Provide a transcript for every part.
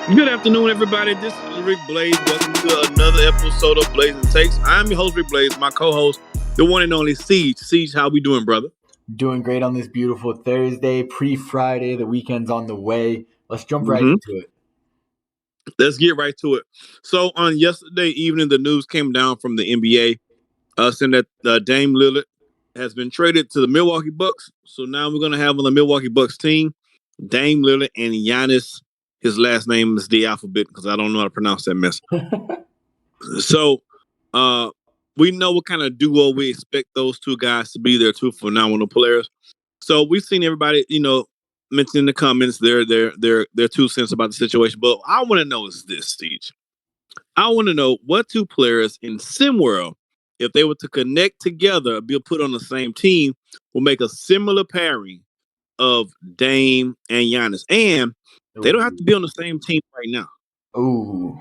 Good afternoon, everybody. This is Rick Blaze. Welcome to another episode of Blazing Takes. I'm your host, Rick Blaze. My co-host, the one and only Siege. Siege, how we doing, brother? Doing great on this beautiful Thursday, pre-Friday. The weekend's on the way. Let's jump right Mm-hmm. into it. Let's get right to it. So, on yesterday evening, the news came down from the NBA saying that Dame Lillard has been traded to the Milwaukee Bucks. So now we're going to have on the Milwaukee Bucks team Dame Lillard and Giannis. His last name is the alphabet because I don't know how to pronounce that mess. So, uh, we know what kind of duo we expect those two guys to be. They're two phenomenal players. So we've seen everybody, mention in the comments their 2 cents about the situation. But I want to know is this, Steve. I want to know what two players in SimWorld, if they were to connect together, be put on the same team, will make a similar pairing of Dame and Giannis. And they don't have to be on the same team right now. Ooh.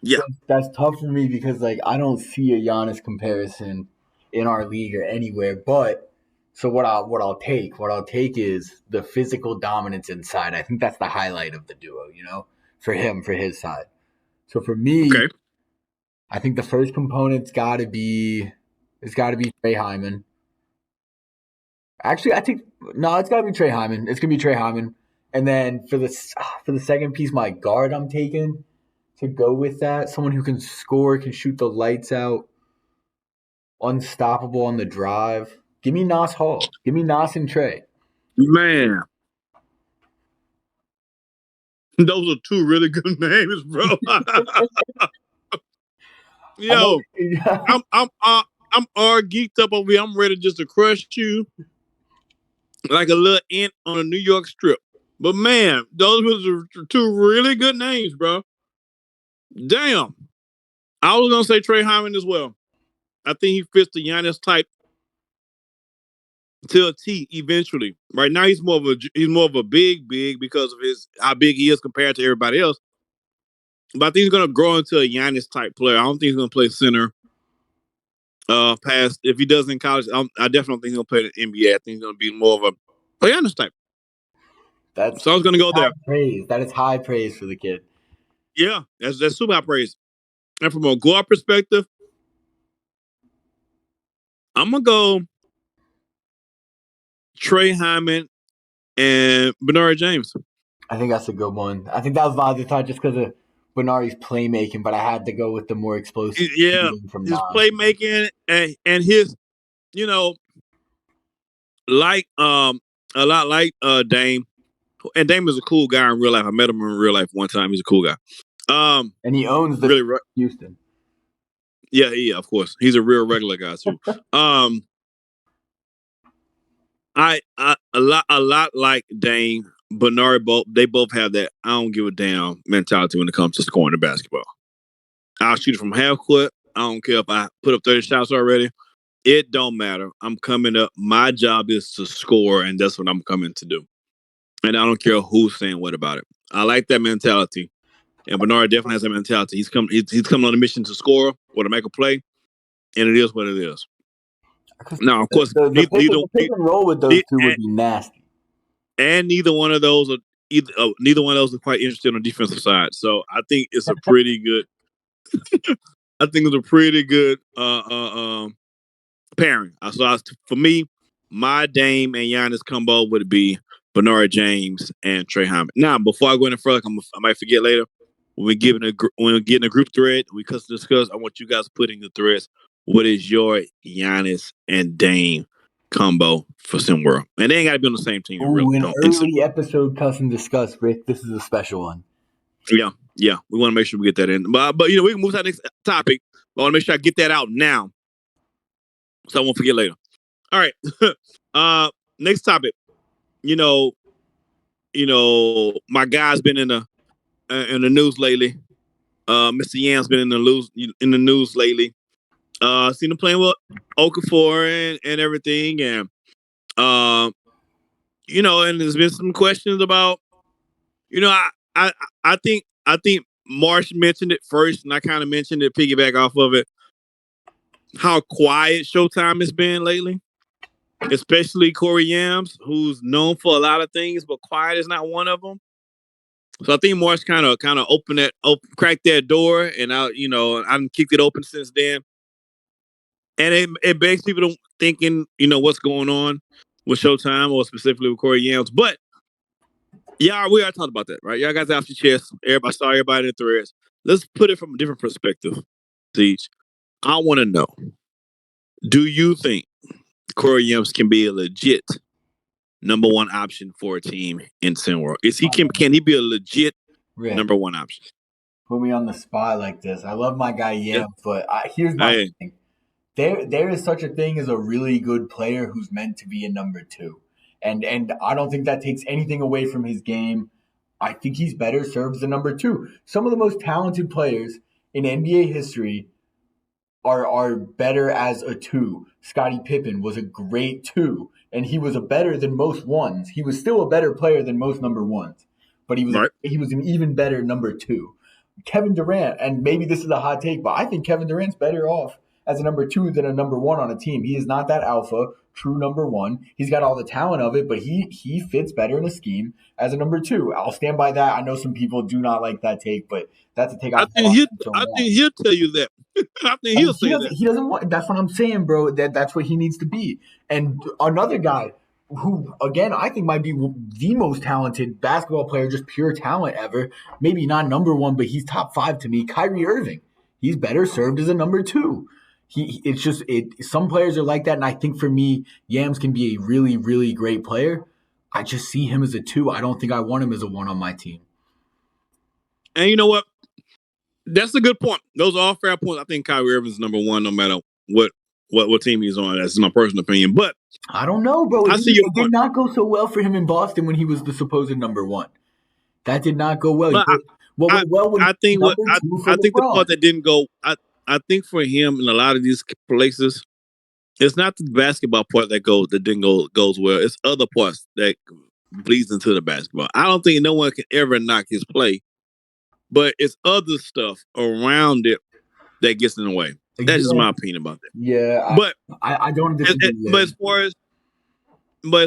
Yeah. That's tough for me because I don't see a Giannis comparison in our league or anywhere. But so what I'll take is the physical dominance inside. I think that's the highlight of the duo, for him, for his side. So for me, Okay. I think the first component's gotta be Trey Hyman. Actually, I think no, it's gotta be Trey Hyman. It's gonna be Trey Hyman. And then for the second piece, my guard I'm taking to go with that, someone who can score, can shoot the lights out, unstoppable on the drive. Give me Nas Hall. Give me Nas and Trey. Man, those are two really good names, bro. I know. Yo, I'm all geeked up over here. I'm ready just to crush you like a little ant on a New York strip. But man, those were two really good names, bro. Damn. I was gonna say Trey Hyman as well. I think he fits the Giannis type to a T eventually. Right now he's more of a big because of his how big he is compared to everybody else. But I think he's gonna grow into a Giannis type player. I don't think he's gonna play center past if he does in college. I definitely don't think he's gonna play in the NBA. I think he's gonna be more of a Giannis type. That's So I was gonna go there. high praise. That is high praise for the kid. Yeah, that's super high praise. And from a guard perspective, I'm gonna go Trey Hyman and Bernard James. I think that's a good one. I think that was my other thought just because of Benari's playmaking, but I had to go with the more explosive Yeah, shooting from his Nas. playmaking and his, you know, like a lot like Dame. And Dame is a cool guy in real life. I met him in real life one time. He's a cool guy. And he owns the Really, Houston. yeah, of course. He's a real regular guy too. Um, I a lot like Dame, Bernard. They both have that I don't give a damn mentality when it comes to scoring the basketball. I'll shoot it from half court. I don't care if I put up 30 shots already. It don't matter. I'm coming up. My job is to score, and that's what I'm coming to do. And I don't care who's saying what about it. I like that mentality. And Bernard definitely has that mentality. He's coming on a mission to score or to make a play, and it is what it is. Now, of course, The pick and roll with those two would be nasty. and neither one of those neither one of those are quite interested on the defensive side. So I think it's a pretty good. I think it's a pretty good pairing. For me, my Dame and Giannis combo would be Bernard James and Trey Hyman. Now, before I go any further, I might forget later. When we get in a group thread, we can discuss. I want you guys to put in the threads. What is your Giannis and Dame combo for SimWorld? And they ain't got to be on the same team. Ooh, an In early episode custom discuss, Rick. This is a special one. Yeah. We want to make sure we get that in. But we can move to the next topic. But I want to make sure I get that out now, so I won't forget later. All right. Next topic. You know, my guy's been in the news lately. Mr. Yam's been in the news lately. Seen him playing with Okafor and everything, and and there's been some questions about, I I think Marsh mentioned it first, and I kind of mentioned it, piggyback off of it, how quiet Showtime has been lately, especially Corey Yams, who's known for a lot of things, but quiet is not one of them. So I think March kind of cracked that door, and I've kicked it open since then, and it begs people to thinking, what's going on with Showtime or specifically with Corey Yams. But yeah, we are talking about that, right? Y'all guys off your chest. Everybody saw everybody in the threads. Let's put it from a different perspective, Siege. I want to know: do you think Corey Yams can be a legit number one option for a team in SimWorld? Can he be a legit Rick, number one option? put me on the spot like this. I love my guy Yeah. Yam, but here's my Hey, thing. There is such a thing as a really good player who's meant to be a number two, and I don't think that takes anything away from his game. I think he's better served as a number two. Some of the most talented players in NBA history are better as a two. Scottie Pippen was a great two, and he was a better than most ones. He was still a better player than most number ones, but right. he was an even better number two. Kevin Durant, and maybe this is a hot take, but I think Kevin Durant's better off as a number two than a number one on a team. He is not that alpha, true number one. He's got all the talent of it, but he fits better in a scheme as a number two. I'll stand by that. I know some people do not like that take, but that's a take I I've think bought he'll. so I much. think he'll tell you that. I think I mean, he'll say that. he doesn't want. That's what I'm saying, bro. That's what he needs to be. And another guy who, again, I think might be the most talented basketball player, just pure talent ever. Maybe not number one, but he's top five to me. Kyrie Irving. He's better served as a number two. It's just it. Some players are like that, and I think for me, Yams can be a really, really great player. I just see him as a two. I don't think I want him as a one on my team. And you know what? That's a good point. Those are all fair points. I think Kyrie Irving's number one, no matter what team he's on. That's my personal opinion. But I don't know, bro. I see your It did point. not go so well for him in Boston when he was the supposed number one. That did not go well. He But did what I, went well when he I was think what number two for I think the LeBron. part that didn't go. I think for him in a lot of these places, it's not the basketball part that didn't goes well. It's other parts that bleeds into the basketball. I don't think no one can ever knock his play, but it's other stuff around it that gets in the way. That's just Yeah, my opinion about that. yeah. But I don't disagree but there. as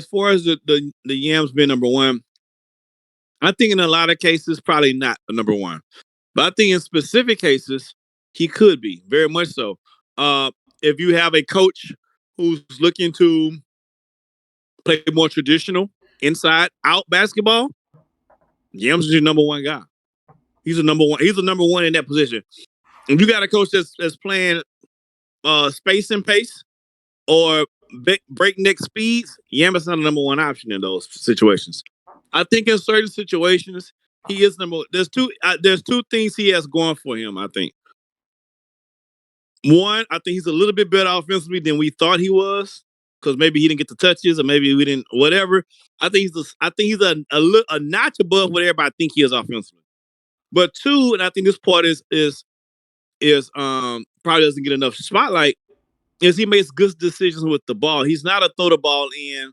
far as the Yams being number one, I think in a lot of cases probably not a number one. But I think in specific cases he could be very much so. Uh, if you have a coach who's looking to play more traditional inside out basketball, Yams is your number one guy. He's a number one. He's a number one in that position. If you got a coach that's playing space and pace or breakneck speeds, Yams not a number one option in those situations. I think in certain situations he is number. There's two things he has going for him. I think one, I think he's a little bit better offensively than we thought he was because maybe he didn't get the touches or maybe we didn't whatever. I think he's a notch above what everybody think he is offensively. But two, and I think this part is probably doesn't get enough spotlight, is he makes good decisions with the ball. He's not a throw the ball in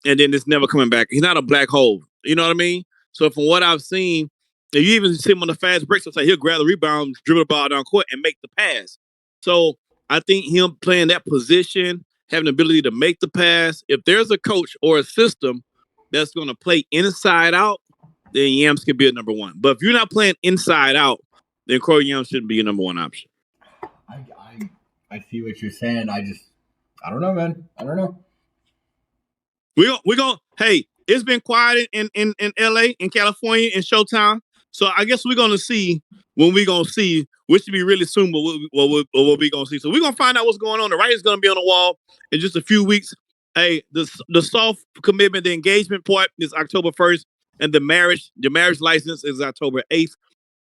and then it's never coming back. He's not a black hole. You know what I mean? So from what I've seen, if you even see him on the fast breaks, it's like he'll grab the rebound, dribble the ball down court, and make the pass. So I think him playing that position, having the ability to make the pass, if there's a coach or a system that's going to play inside out, then Yams can be a number one. But if you're not playing inside out, then Corey Yams shouldn't be a number one option. I see what you're saying. I don't know, man. I don't know. We going hey, it's been quiet in LA, in California, in Showtime. So I guess we're gonna see when we gonna see, which should be really soon, but what we gonna see. So we're gonna find out what's going on. The writing's gonna be on the wall in just a few weeks. Hey, the soft commitment, the engagement part is October 1st, and the marriage license is October 8th.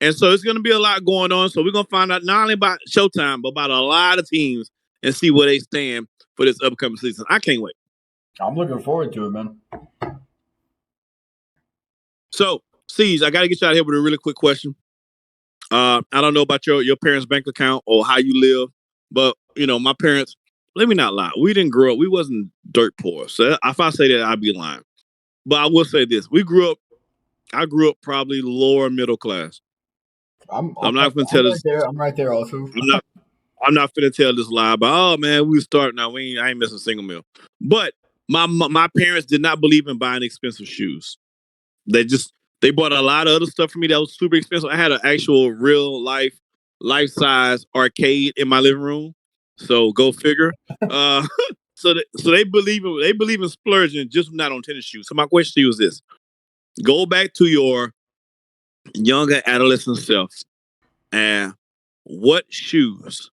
And so it's gonna be a lot going on. So we're gonna find out not only about Showtime, but about a lot of teams and see where they stand for this upcoming season. I can't wait. I'm looking forward to it, man. So, Siege, I got to get you out of here with a really quick question. I don't know about your parents' bank account or how you live, but my parents. Let me not lie. We didn't grow up. We wasn't dirt poor. So if I say that, I'd be lying. But I will say this: we grew up. I grew up probably lower middle class. So I'm not going to I'm tell right this. there. I'm right there also. I'm not. I'm not going to tell this lie about. Oh man, we start now. I ain't missing a single meal. But my parents did not believe in buying expensive shoes. They just They bought a lot of other stuff for me that was super expensive. I had an actual real life size arcade in my living room. So go figure. Uh, so they believe in splurging, just not on tennis shoes. So my question to you is this: go back to your younger adolescent self, and what shoes,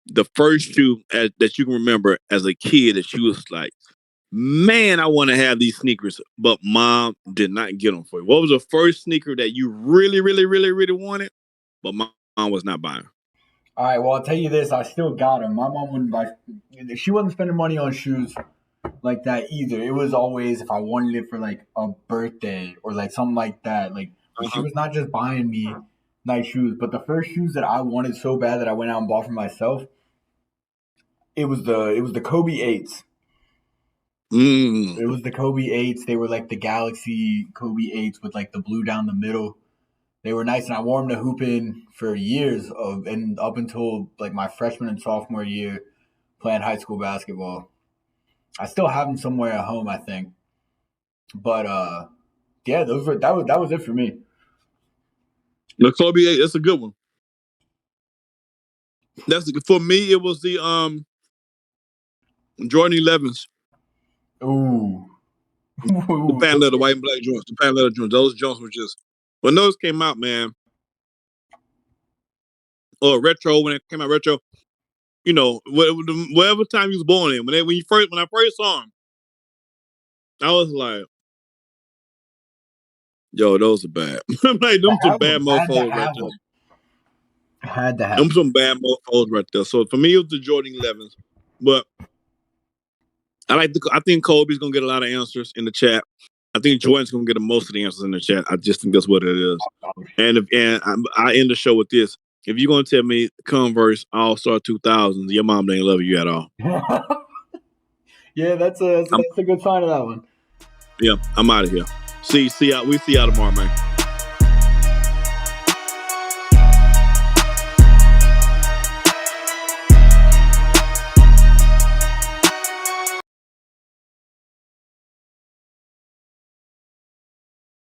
the first shoe that you can remember as a kid that you was like, man, I want to have these sneakers, but mom did not get them for you. What was the first sneaker that you really, really, really, really wanted, but mom was not buying? All right, well, I'll tell you this: I still got them. My mom wouldn't buy. She wasn't spending money on shoes like that either. It was always if I wanted it for like a birthday or like something like that. Like, but she Uh-huh. was not just buying me nice shoes. But the first shoes that I wanted so bad that I went out and bought for myself, it was the Kobe eights. Mm. It was the Kobe eights. They were like the Galaxy Kobe eights with like the blue down the middle. They were nice, and I wore them to hooping for years of, and up until like my freshman and sophomore year playing high school basketball. I still have them somewhere at home, I think. But yeah, that was it for me. The Kobe 8, that's a good one. For me. It was the Jordan 11s, Ooh, the ooh, pan leather, white and black joints, the pan leather joints. Those joints were just when those came out, man. Or retro when it came out retro. You know, whatever time you was born in, when I first saw them, I was like, yo, those are bad. I'm like, I them some have them. bad Had to mofos right have there. them. Had to have Them them. some bad mofos right there. So for me, it was the Jordan 11s. But I think Kobe's gonna get a lot of answers in the chat. I think Jordan's gonna get most of the answers in the chat. I just think that's what it is. I end the show with this. If you're gonna tell me Converse All Star 2000s, your mom ain't love you at all. Yeah, that's a I'm that's a good sign of that one. Yeah, I'm out of here. See y'all. We see y'all tomorrow, man.